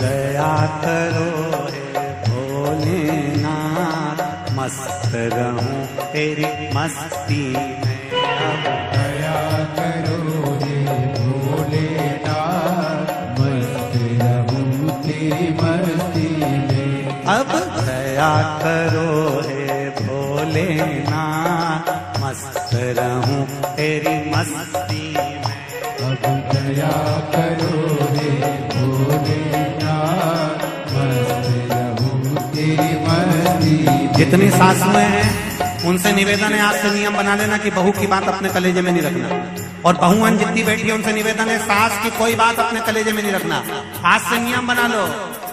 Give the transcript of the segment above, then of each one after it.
दया करो हे भोलेनाथ, मस्त रहूं तेरी मस्ती में। अब दया करो हे भोलेनाथ, मस्त रहूं तेरी मस्ती में। अब दया करो हे भोलेनाथ, मस्त रहूं तेरी मस्ती में। अब दया करो हे भोलेनाथ, मस्त रहूं तेरी मस्ती में। जितनी सासुएं हैं उनसे निवेदन है, आज से नियम बना लेना कि बहू की बात अपने कलेजे में नहीं रखना। और बहुआं जितनी बैठी है उनसे निवेदन है, सास की कोई बात अपने कलेजे में नहीं रखना। आज से नियम बना लो।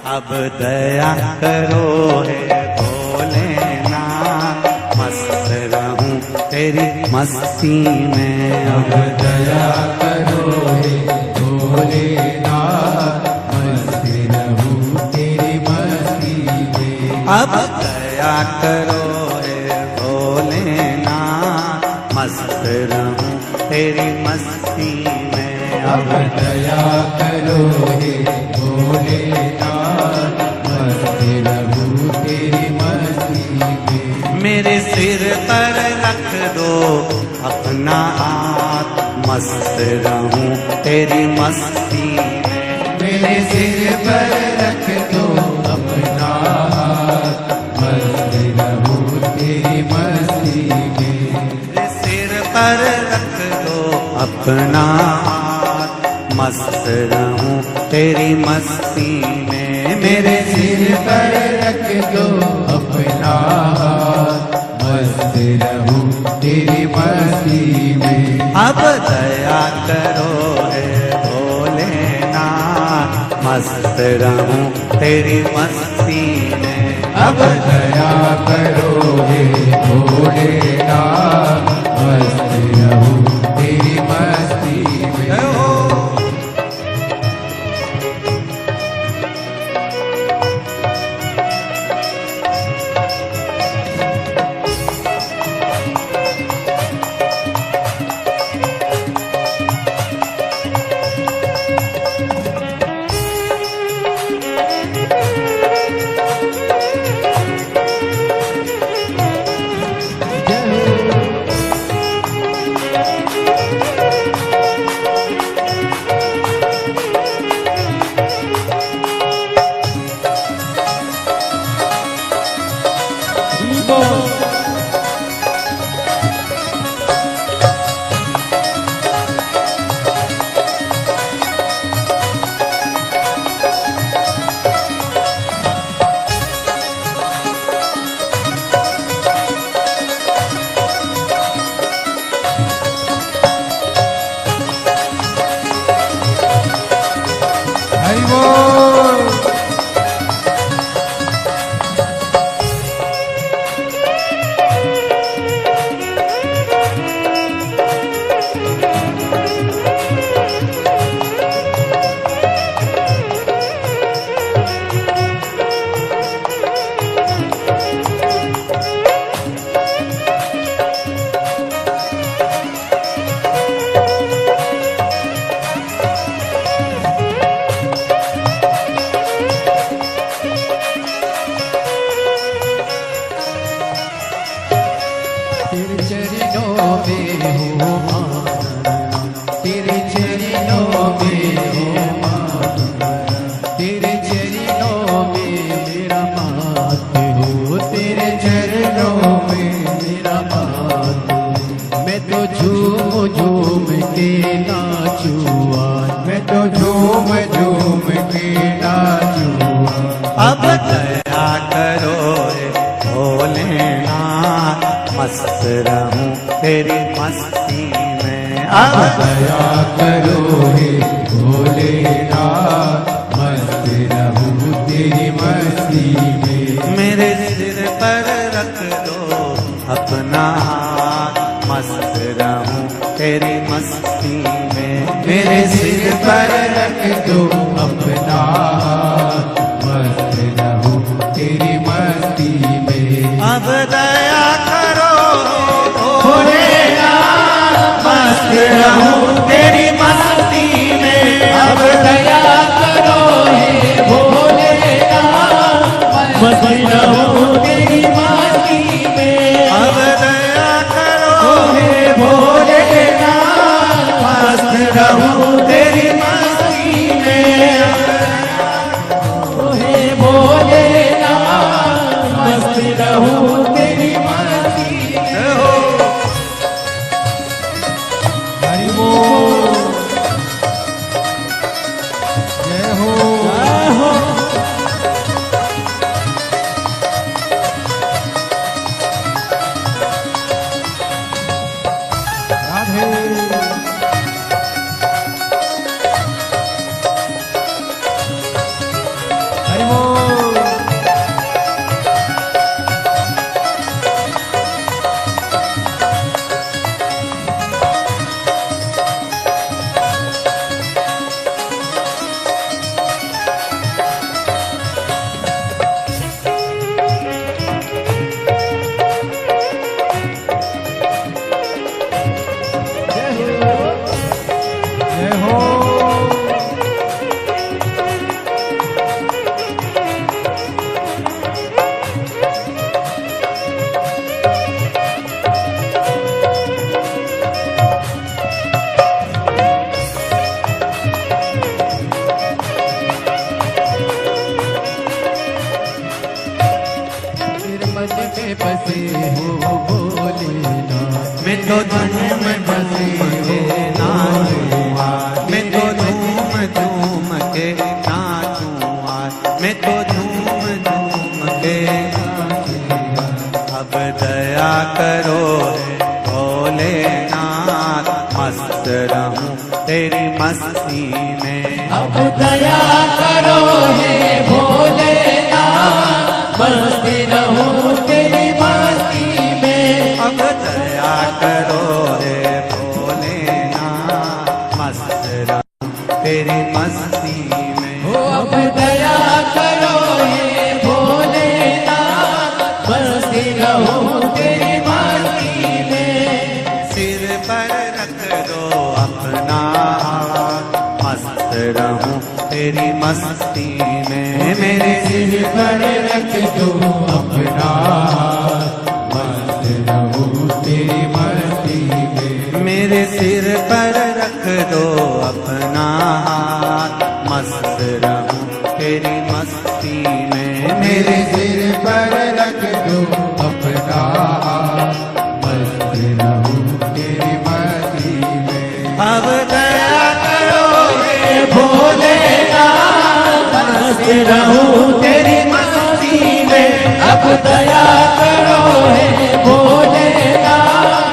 अब दया करो हे भोलेनाथ, मस्त रहूं तेरी मस्ती में। अब दया करो हे भोलेनाथ, मस्त रहूं तेरी मस्ती में। अब दया करो हे भोलेनाथ, मस्त रहूं तेरी मस्ती में। अब दया करो हे भोलेनाथ, मस्त रहूं तेरी मस्ती में। मेरे सिर पर रख दो अपना हाथ, मस्त रहूं तेरी मस्ती में। मेरे सिर पर रख दो अपना हाथ, मस्त रहूं तेरी मस्ती में। मेरे सिर पर रख दो अपना हाथ, मस्त रहूं तेरी मस्ती में। मेरे सिर पर रख दो अपना हाथ, मस्त रहूं तेरी मस्ती में। अब दया करो हे भोलेनाथ, मस्त रहूं तेरी मस्ती में। अब दया करो हे भोलेनाथ, मस्त रहूं तेरी मस्ती में। जय हो। हरि बोल। तेरे चरणों में हो माना, तेरे चरणों में हो माना, तेरे चरणों में मेरा मात हो, तेरे चरणों में मेरा मात। मैं तो झूम झूम के नाचूआ, मैं तो झूम झूम के नाचूआ। अब दया करो हे भोलेनाथ, मस्त रहूं तेरी मस्ती में। अब दया करो हे भोलेनाथ, मस्त रहूं तेरी मस्ती में। मेरे सिर पर रख दो अपना हाथ, मस्त रहूं तेरी मस्ती में। मेरे सिर पर रख दो अपना हाथ, मस्त रहूं तेरी मस्ती में। अब दया करो भोलेनाथ, मस्त रहूं तेरी मस्ती में। अब दया करो हे भोलेनाथ, रहूं तेरी मस्ती में। हे भोलेनाथ मस्त रहूं तेरी मस्ती में। हरि बोल जय हो जय हो। राधे हरि बोल जय हो। मेरे मन में बसे हो भोलेनाथ। मैं तो धूम धूम के नाचूं आज, मैं तो धूम धूम के नाचूं आज, मैं तो धूम धूम के नाचूं आज। अब दया करो हे भोलेनाथ, मस्त रहूं तेरी मस्ती में। अब दया करो हे भोलेनाथ मस्त रहूं तेरी मस्ती में। अब दया करो हे भोलेनाथ, मस्त रहूं तेरी मस्ती में। हो अब दया करो हे भोलेनाथ मस्त रहूं तेरी मस्ती में। सिर पर रख दो अपना हाथ, मस्त रहूं तेरी मस्ती में। मेरे सिर पर रख दो अपना हाथ, मस्त रहूं तेरी मस्ती में। मेरे सिर पर रख दो अपना हाथ, मस्त रहूं तेरी मस्ती में। मेरे सिर पर रख दो अपना हाथ, मस्त रहूं तेरी मस्ती में। अब दया करो हे भोलेनाथ मस्त रहूं तेरी मस्ती में। अब दया करो हे भोलेनाथ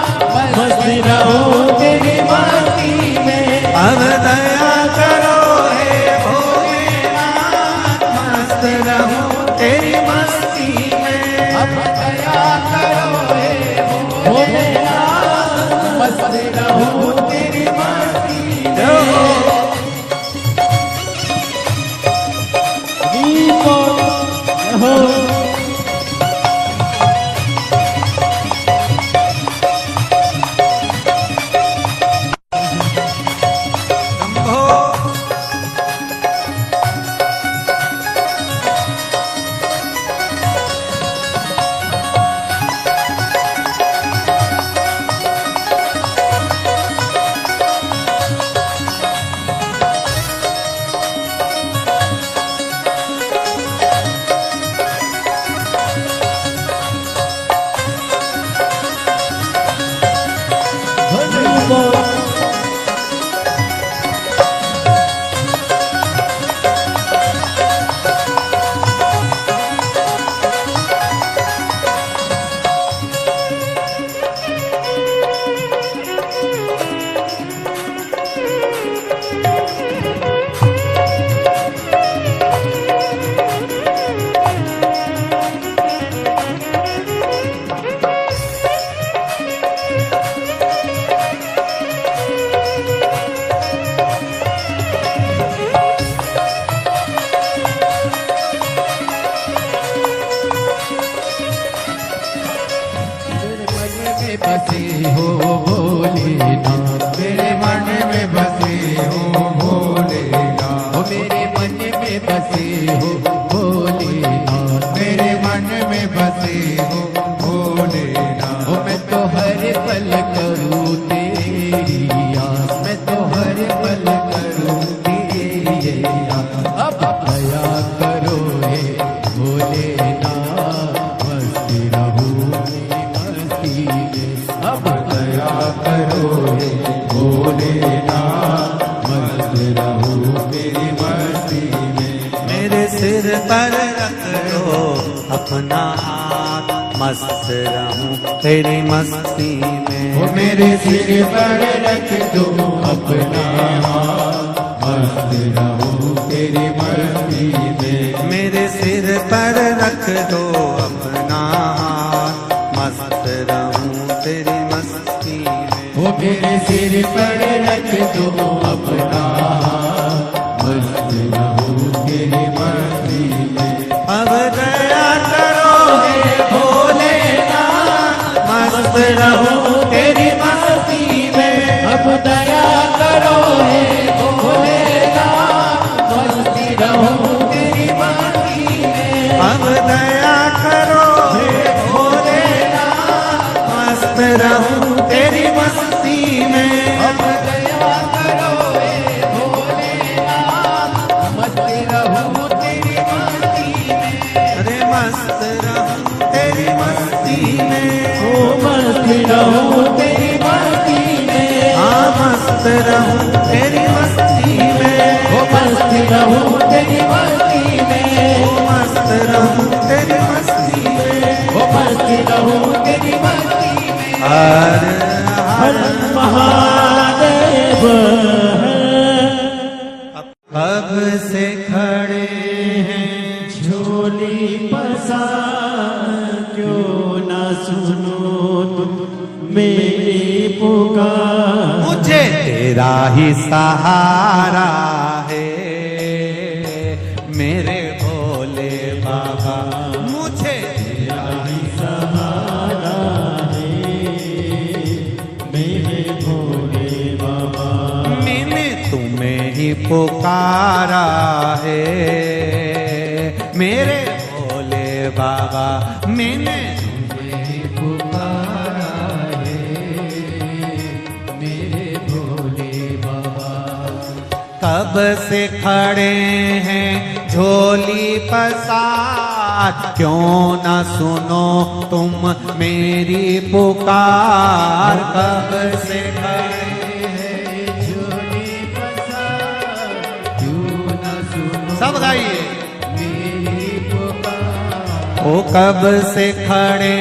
मस्त रहूं तेरी मस्ती में। अब दया करो हे भोलेनाथ, मस्त रहूं तेरी मस्ती में। अब दया करो हे भोलेनाथ मस्त रहूं तेरी मस्ती में। हो बसे हो भोलेनाथ, मेरे मन में बसे हो भोलेनाथ, ओ मेरे मन में बसे हो भोलेनाथ, मेरे मन में बसे हो भोलेनाथ। ओ मैं तो हर पल करूँ तेरी आस, मैं तो हर पल करूं तेरी जैया। अब दया करो हे भोलेनाथ, मस्ती रहूं मेरी मस्ती में। अब दया करो हे भोलेनाथ, मस्त रहूं मेरी मस्ती में। मेरे सिर पर रख दो अपना हाथ, मस्त रहूं तेरी मस्ती में। वो मेरे सिर पर रख दो अपना हाथ, मस्त रहूं तेरी मस्ती में। मेरे सिर पर रख दो अपना हाथ, मस्त रहूं तेरी मस्ती में। वो मेरे सिर पर रख दो अपना हाथ, मस्त रहूं तेरी मस्ती में। अब दया करो हे भोलेनाथ, मस्त रहूं तेरी मस्ती में। अब दया करो हे भोलेनाथ, मस्ती रहूं तेरी मस्ती में। अब दया करो हे भोलेनाथ, मस्त रहूं तेरी मस्ती में। अब दया करो हे भोलेनाथ, मस्ती रहूं तेरी मस्ती में। अरे मस्त रहूं तेरी मस्ती में। ओ मस्ती रहूं तेरी मस्ती में। हाँ मस्त रहूं तेरी मस्ती में। ओ मस्ती रहूं तेरी मस्ती में। ओ मस्त रहूं तेरी मस्ती में। ओ मस्ती रहूं तेरी मस्ती में। हर हर महादेव। कब से खड़े हैं झोली पसा, क्यों ना सुनो तुम मेरी पुकार। मुझे तेरा ही सहारा है मेरे भोले बाबा। मुझे तेरा ही सहारा है मेरे भोले बाबा। मैंने तुम्हें ही पुकारा है मेरे भोले बाबा। मैंने तुम्हें ही पुकारा है मेरे भोले बाबा। कब से खड़े हैं झोली पसार, क्यों न सुनो तुम मेरी पुकार। कब से खड़े झोली पसा, क्यों न सुनो सब गाइए। मेरी पुकार। ओ कब से खड़े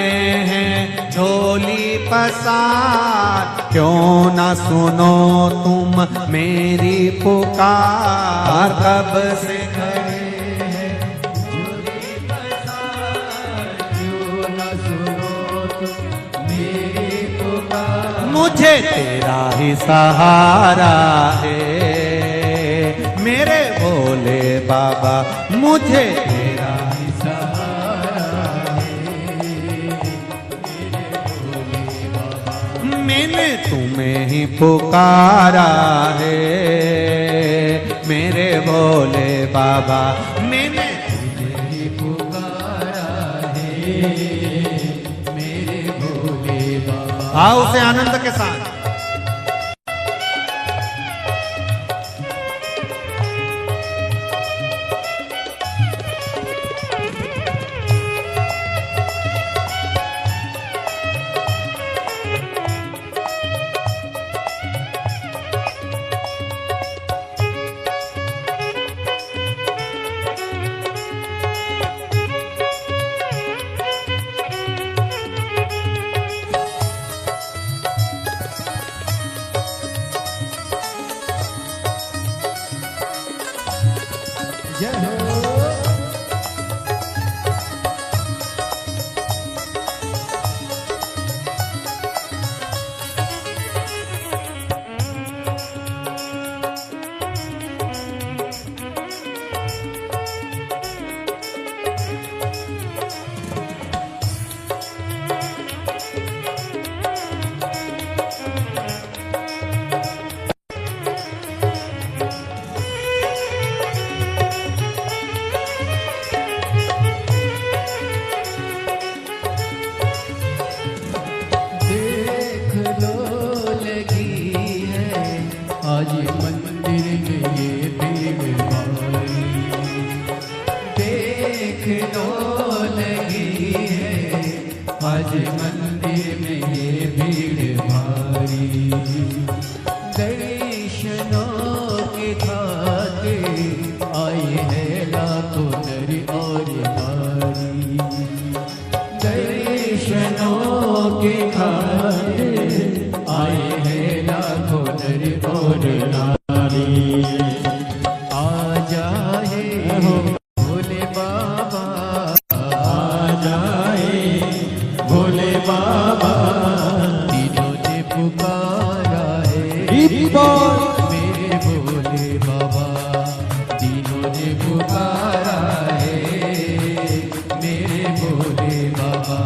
हैं झोली पसार, क्यों न सुनो तुम मेरी पुकार। कब से खड़े हैं झोली पसार, क्यों न सुनो तुम मेरी पुकार। मुझे तेरा ही सहारा है मेरे भोले बाबा। मुझे तेरा ही सहारा है मेरे भोले बाबा। मैंने तुम्हें ही पुकारा है मेरे भोले बाबा। मैंने तुम्हें ही पुकारा है मेरे भोले बाबा। आओ उसे आनंद के साथ। जय हो। मंदिर में ये भीड़ भारी, देख लो लगी है आज मंदिर में ये भीड़ भारी। दर्शनों के खातिर आए हैं लाखों नर और नारी, दर्शनों के खातिर आए हैं लाखों नर और नारी। आ जाए भोले बाबा, आ जाए भोले बाबा, तीनों ने पुकारा है मेरे भोले बाबा, तीनों ने पुकारा है मेरे भोले बाबा।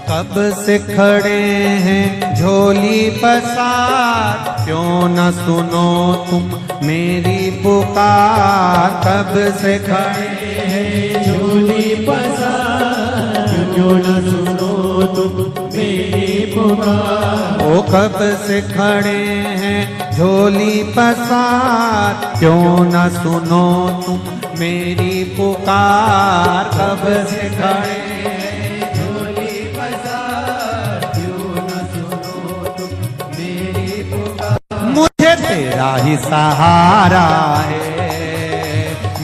कब से खड़े हैं झोली पसार, क्यों न सुनो तुम मेरी पुकार। कब से खड़े हैं झोली पसार, क्यों न सुनो तुम मेरी पुकार। ओ कब से खड़े हैं झोली पसार, क्यों न सुनो तुम मेरी पुकार। कब से खड़े हैं झोली पसार, क्यों न सुनो तुम मेरी पुकार। मुझे तेरा ही सहारा है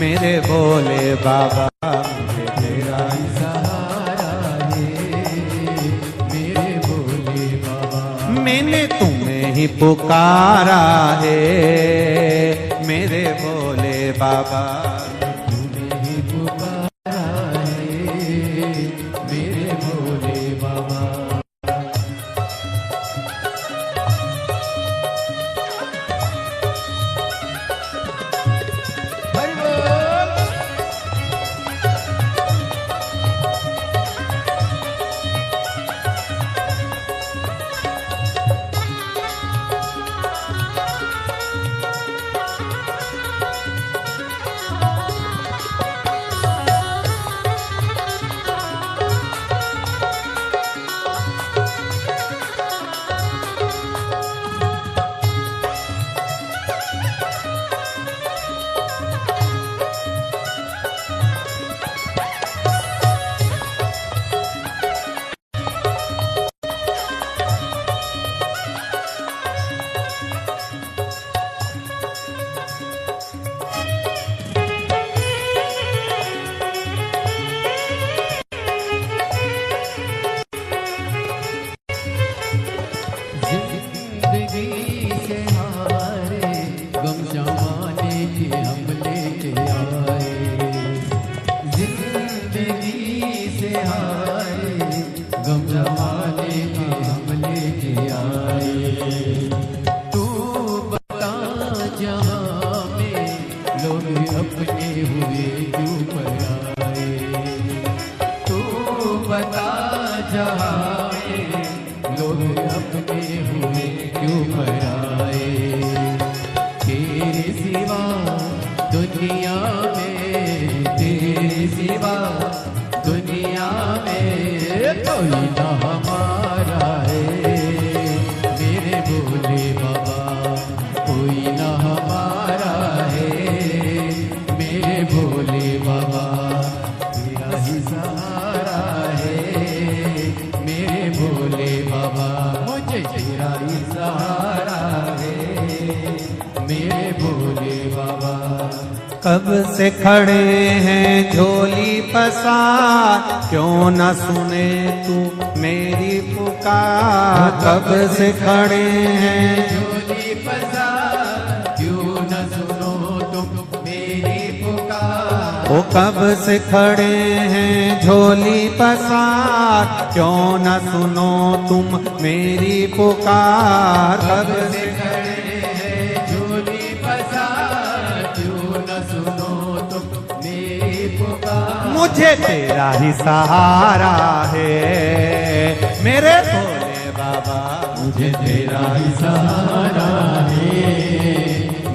मेरे भोले बाबा, मुझे तेरा ही सहारा है मेरे भोले बाबा। मैंने तुम्हें ही पुकारा है मेरे भोले बाबा। तुम्हें ही पुकारा है मेरे भोले बाबा। हरि बोल। कब से खड़े हैं झोली पसार, क्यों न सुने तू मेरी पुकार। कब से खड़े हैं झोली पसार, क्यों न सुनो तुम मेरी पुकार। ओ कब से खड़े हैं झोली पसार, क्यों न सुनो तुम मेरी पुकार। कब से खड़े हैं झोली पसार, क्यों न सुनो तुम मेरी पुकार। मुझे तेरा ही सहारा है मेरे भोले बाबा, मुझे तेरा ही सहारा है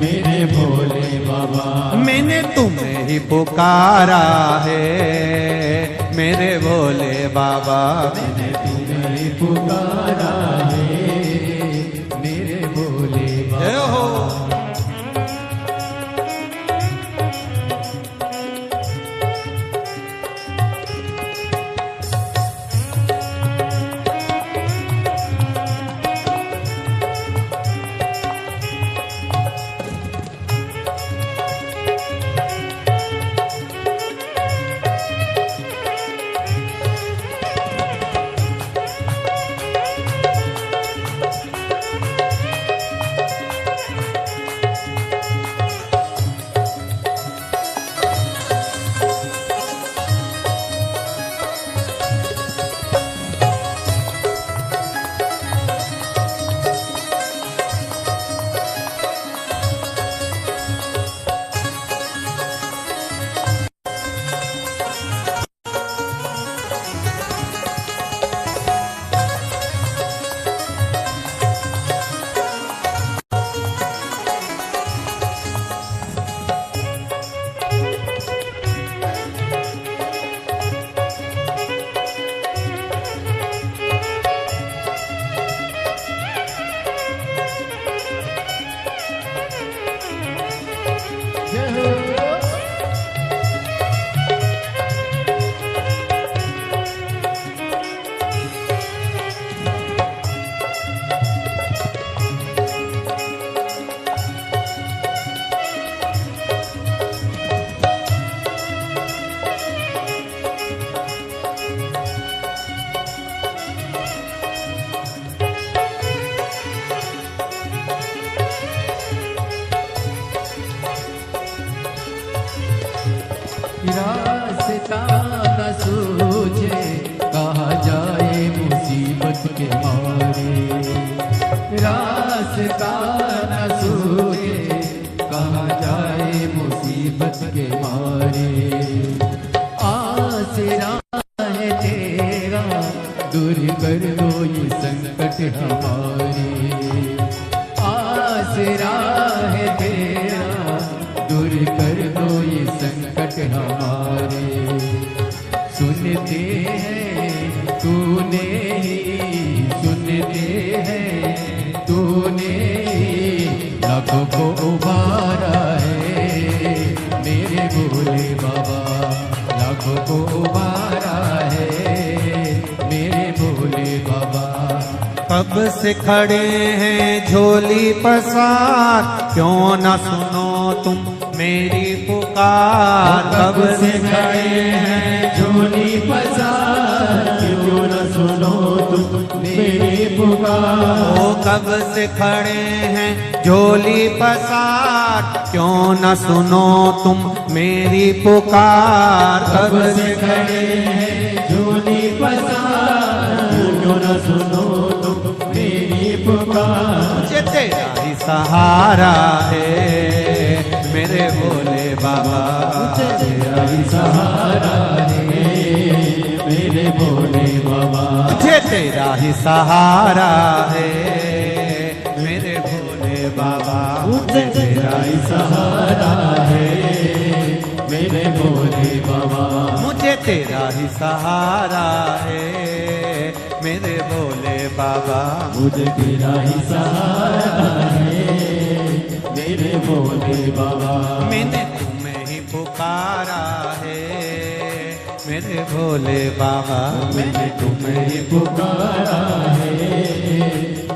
मेरे भोले बाबा। मैंने तुम्हें ही पुकारा है मेरे भोले बाबा। मैंने तुम्हें ही पुकारा है मेरे भोले जय बाबा। हो। रास्ता न सूझे कहाँ जाए मुसीबत के मारे, रास्ता न सूझे कहाँ जाए मुसीबत के मारे। आसरा है तेरा दूर कर दो ये संकट हमारे, आसरा है तेरा दूर कर दो ये संकट हमारे। सुनते हैं तूने ही, सुनते हैं तूने लाखों को उबारा है मेरे भोले बाबा, लाखों को उबारा है मेरे भोले बाबा। कब से खड़े हैं झोली पसार, क्यों न सुनो तुम मेरी पुकार। कब से खड़े हैं झोली पसार, क्यों न सुनो तुम मेरी पुकार। ओ कब से खड़े हैं झोली पसार, क्यों न सुनो तुम मेरी पुकार। कब से खड़े हैं झोली पसार, क्यों न सुनो तुम मेरी पुकार। मुझे तेरा ही सहारा है मेरे भोले बाबा, तेरा ही सहारा है मेरे भोले बाबा। मुझे तेरा ही सहारा है मेरे भोले बाबा, मुझे तेरा ही सहारा है मेरे भोले बाबा। मुझे तेरा ही सहारा है मेरे भोले बाबा। मुझे तेरा ही सहारा है मेरे भोले बाबा। मैंने तुम्हें ही पुकारा है मेरे भोले बाबा, मैंने तुम्हें ही पुकारा है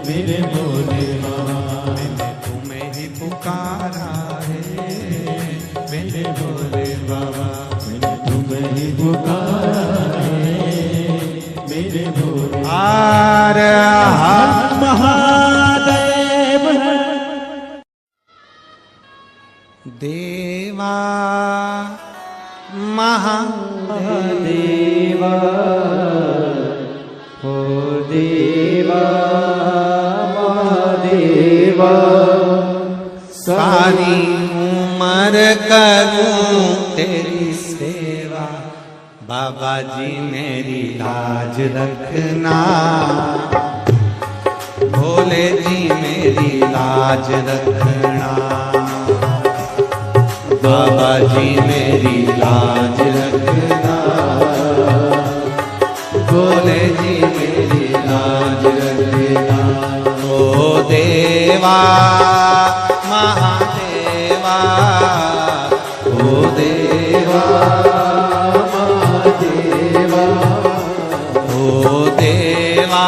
मेरे भोले बाबा। मैंने तुम्हें ही पुकारा है मेरे भोले बाबा। मैंने तुम्हें ही पुकारा है मेरे भोले। आर महादेव देवा महादेव देवा हो देवा महादेवा। सारी उम्र करूं तेरी सेवा, बाबा जी मेरी लाज रखना। भोले जी मेरी लाज रखना, बाबा जी मेरी लाज रखना। भोले जी मेरी लाज रखना। ओ देवा महादेवा, ओ देवा महादेवा। ओ देवा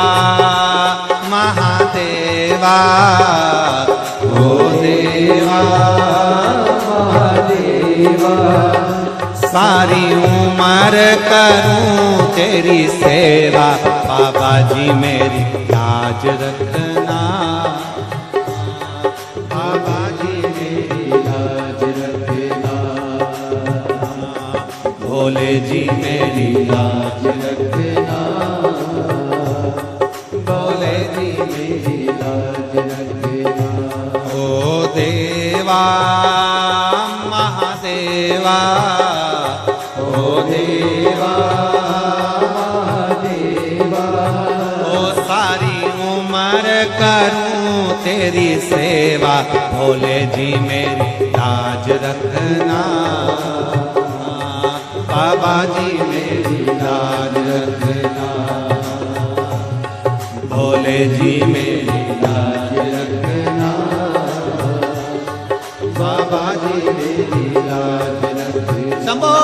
महादेवा, ओ देवा महादेवा। सारी उम्र करूं तेरी सेवा, बाबा जी मेरी लाज रखना। बाबा जी मेरी लाज रखना। भोले जी मेरी लाज रखना। भोले जी मेरी लाज रखना। ओ देवा महादेवा, ओ देवा महादेवा। ओ सारी उम्र करूं तेरी सेवा, भोले जी मेरी लाज रखना। बाबा जी मेरी लाज रखना। भोले जी मेरी लाज रखना। बाबा जी मेरी लाज रखना। शंभो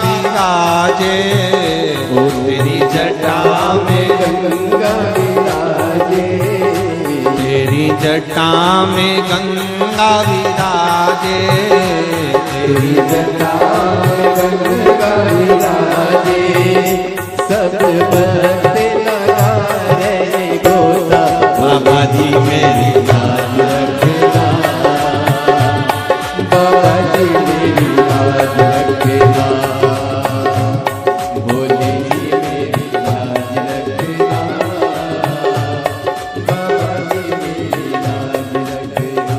विराजे, ओ तेरी जटा में गंगा विराजे, तेरी जटा में गंगा विराजे, तेरी जटा में गंगा विराजे, सब भक्त लगा रहे गोता, बाबा जी मेरी लाज रखना, बाबा जी मेरी लाज रखना, भोले जी मेरी लाज रखना, बाबा जी मेरी लाज रखना।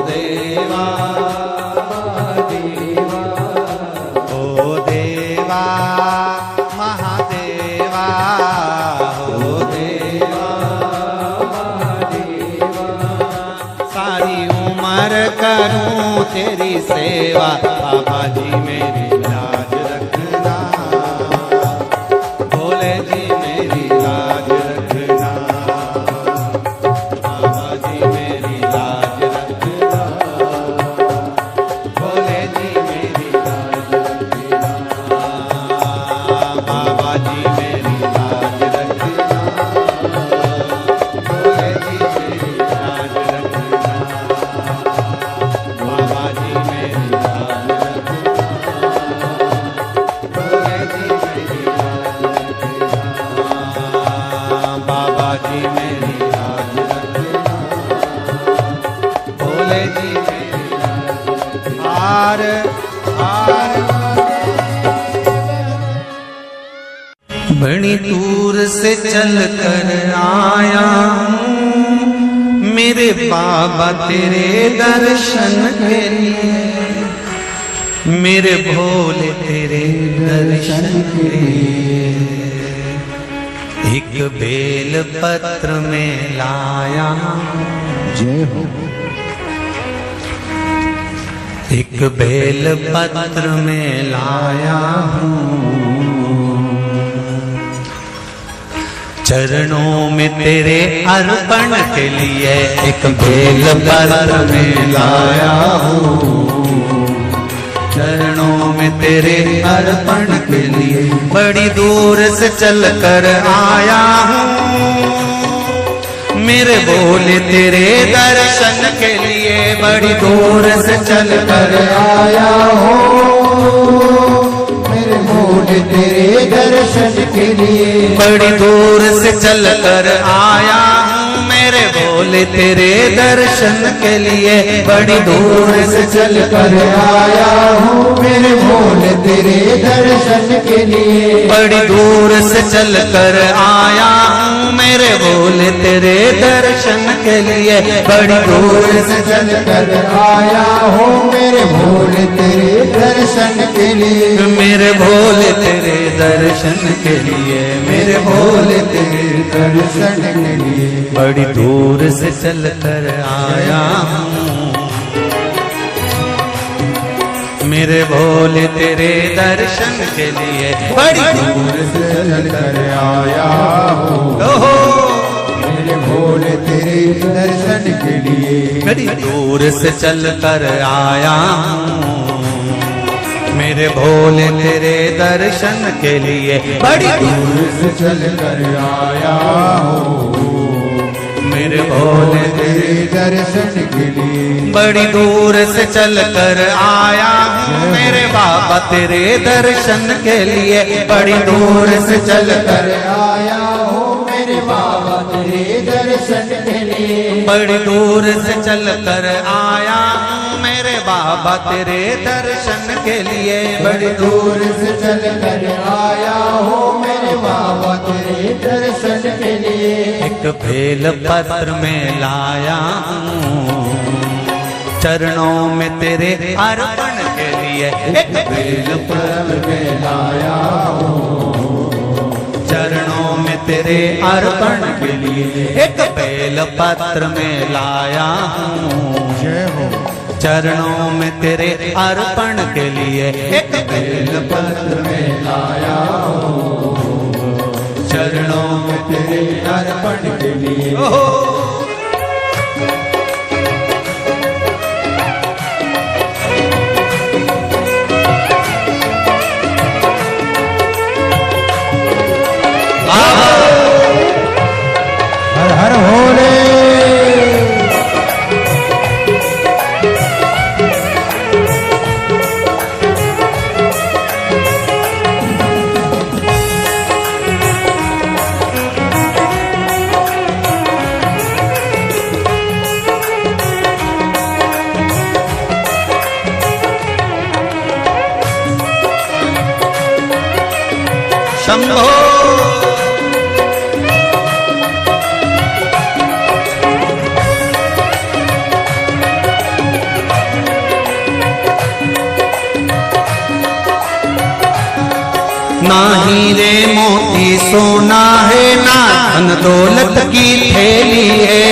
देवा ओ देवा महादेवा ओ देवा सारी उम्र करूं तेरी सेवा बाबा जी मेरी लाज रखना भोले जी मेरी लाज रखना बाबा जी मेरी लाज रखना भोले जी मेरी लाज रखना बाबा जी मेरी लाज रखना भोले जी मेरी लाज रखना बाबा जी मेरी लाज रखना भोले जी मेरी लाज रखना बाबा जी मेरी लाज रखना भोले जी मेरी लाज रखना हार हार बड़ी दूर से चल कर आया हूँ मेरे बाबा तेरे दर्शन के लिए मेरे भोले तेरे दर्शन के लिए एक बेल पत्र में लाया हूँ जय हो एक बेल पत्र में लाया हूँ चरणों में तेरे अर्पण के लिए एक बेल पत्र में लाया हूँ चरणों में तेरे अर्पण के लिए बड़ी दूर से चल कर आया हूँ मेरे भोले तेरे दर्शन के लिए बड़ी दूर से चल कर आया हूँ मेरे भोले तेरे दर्शन के लिए बड़ी दूर से चल कर आया हूँ मेरे भोले तेरे दर्शन के लिए बड़ी दूर से चल कर आया हूँ मेरे भोले तेरे दर्शन के लिए बड़ी दूर से चल कर आया हूँ मेरे भोले तेरे दर्शन के लिए बड़ी दूर से चल कर आया हूँ मेरे भोले तेरे दर्शन के लिए मेरे भोले तेरे दर्शन के लिए मेरे भोले तेरे दर्शन के लिए बड़ी दूर से चल कर आया हूँ मेरे भोले तेरे दर्शन के लिए बड़ी दूर से चल कर आया हूँ ओहो मेरे भोले तेरे दर्शन के लिए बड़ी दूर से चल कर आया हूँ मेरे भोले तेरे दर्शन के लिए बड़ी दूर से चल कर आया हूँ मेरे भोले तेरे दर्शन के लिए बड़ी दूर से चल कर आया हूँ मेरे बाबा तेरे दर्शन के लिए बड़ी दूर से चल कर आया हूँ मेरे बाबा तेरे दर्शन के लिए बड़ी दूर से चल कर आया हूँ मेरे बाबा तेरे दर्शन के लिए बड़ी दूर से चल कर आया हूँ मेरे बाबा तेरे दर्शन के लिए एक बेल पत्र में लाया हूँ चरणों में तेरे अर्पण के लिए एक बेल पत्र में लाया हूँ चरणों में तेरे अर्पण के लिए एक बेल पत्र में लाया हूँ जय हो चरणों में तेरे अर्पण के लिए एक बेल पत्र में लाया हूँ चरणों में तेरे अर्पण के लिए ओहो हर हर भोले शंभो ना हीरे मोती सोना है, ना धन दौलत की थैली है।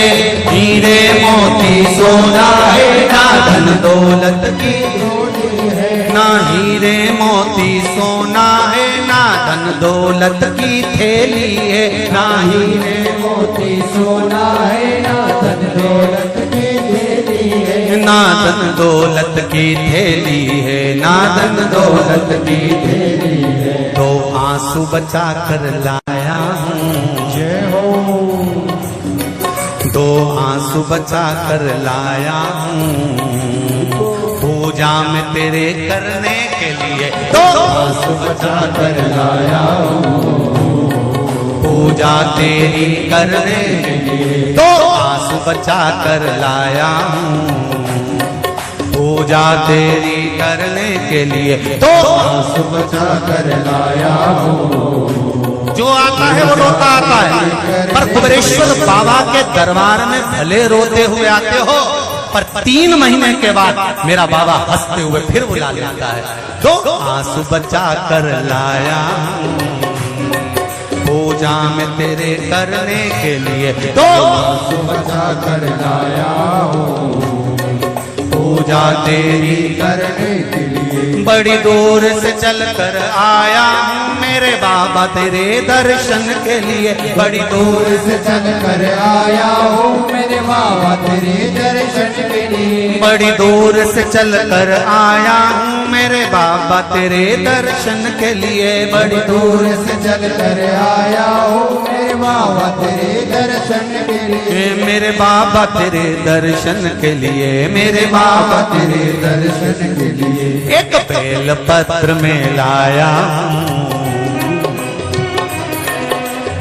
हीरे मोती सोना है, ना धन दौलत की थैली है। ना हीरे मोती सोना है, ना धन दौलत की थैली है। ना हीरे मोती सोना है, ना धन दौलत की थैली है। ना धन दौलत की थैली है, ना धन दौलत की थैली है। तो आंसू बचा कर लाया हूँ, जय हो। दो आंसू बचा कर लाया हूँ, पूजा में तेरे करने के लिए। दो आंसू बचा कर लाया हूँ, पूजा तेरी करने के लिए। दो आंसू बचा कर लाया हूँ, पूजा तेरी करने के लिए। दो आंसू बचा कर लाया हूँ। जो आता है वो रोता आता है, पर कुबेरेश्वर बाबा के दरबार में भले रोते हुए आते हो, पर 3 महीने के बाद मेरा बाबा हंसते हुए फिर बुला लेता है। दो आंसू बचा कर लाया हूँ, पूजा में तेरे करने के लिए। दो आंसू बचा कर लाया हूँ, पूजा तेरी करने के लिए। बड़ी दूर से चल कर आया हूँ मेरे बाबा तेरे दर्शन के लिए। बड़ी दूर से चल कर आया हूँ मेरे बाबा तेरे दर्शन के लिए। बड़ी दूर से चल कर आया हूँ मेरे बाबा तेरे दर्शन के लिए। बड़ी दूर से चल कर आया हूँ मेरे बाबा तेरे दर्शन के लिए। मेरे बाबा तेरे दर्शन के लिए, मेरे बाबा तेरे दर्शन के लिए। एक बेल पत्र में लाया हूँ,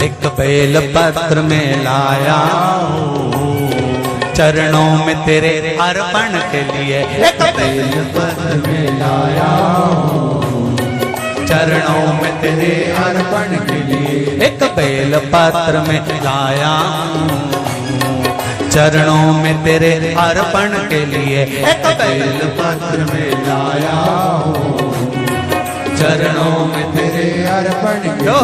एक बेल पत्र में लाया हूँ, चरणों में तेरे अर्पण के लिए। एक बेल पत्र में लाया हूँ, चरणों में तेरे अर्पण के लिए। एक बेल पत्र में लाया हूँ, चरणों में तेरे अर्पण के लिए। एक बेल पत्र में लाया हूँ, चरणों में तेरे अर्पण के जो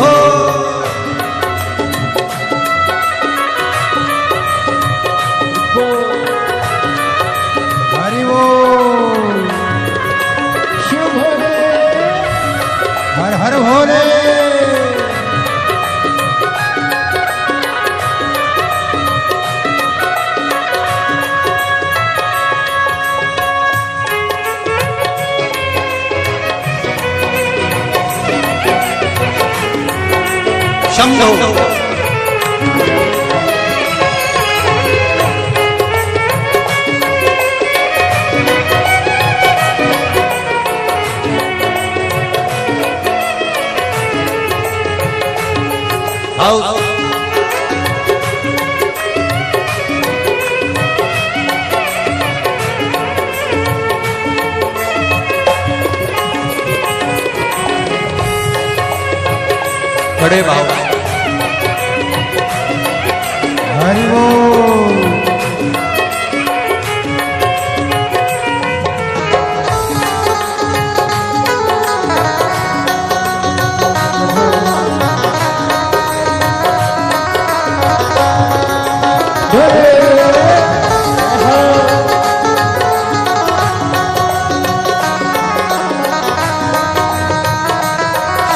हरि बोल। शिव भोले, हर हर भोले। शंभो आओ बड़े बाबा हरि बोल।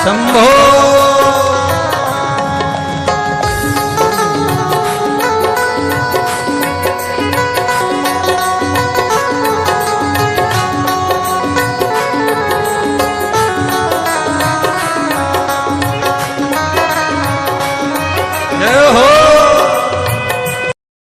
शंभो